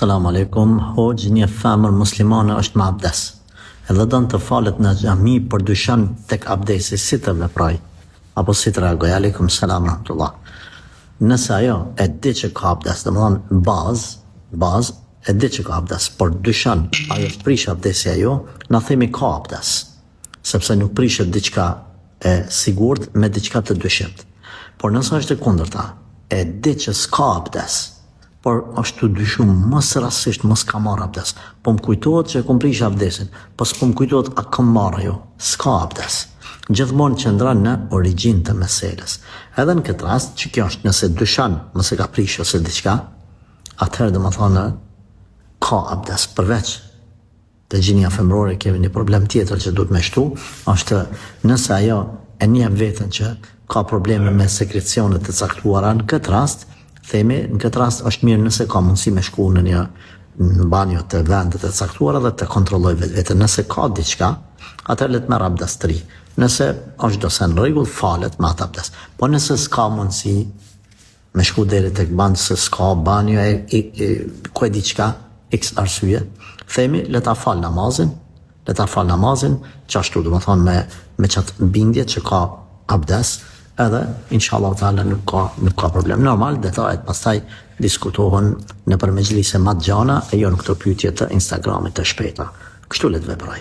Selam aleikum, hoxh, një femër muslimane është me abdes. Edhe don të falet në xhami, por dyshon tek abdesi, si të veproj? Apo si të reagoj? Aleikum selam rahmatullah. Nëse ajo e di që ka abdes, domethënë bazë e di që ka abdes, por dyshon ajo prish abdesi ajo, na themi ka abdes. Sepse nuk prishet diçka e sigurt me diçka të dyshimt. Por nëse është e kundërta, e di që s'ka abdes, por është të dyshuar mos rastësisht mos ka marrë abdes. Po më kujtohet që e kom prish abdesin, po s'po më kujtohet a kam marrë ajo. S'ka abdes. Gjithmonë qëndron në origjinë të meselës. Edhe në këtë rast, që kjo është nëse dyshon, mos e ka prish ose diçka, atëherë domethënë ka abdes. Përveç të gjinia femërore kemi një problem tjetër që duhet me shtu, është nëse ajo e njeh veten që ka probleme me sekrecione të caktuara, në këtë rast themi, në këtë rast është mirë nëse ka mundësi me shku në një banjo të vendet e caktuara dhe të kontrolloj vetë. Nëse ka diçka, atëherë le të merr abdes të ri. Nëse është dose në rregull, falet me atë abdes. Po nëse s'ka mundësi me shku deri tek banjë, se s'ka banjo ku e diçka, x arsye, themi le ta fal namazin, qashtu domethënë me çatë bindje që ka abdes. Edhe inshallah taala nuk ka problem. Normal detajet pastaj diskutohen nëpër mexhlise më të gjana e jo në këto pyetje të Instagramit të shpejta. Kështu le të veproj.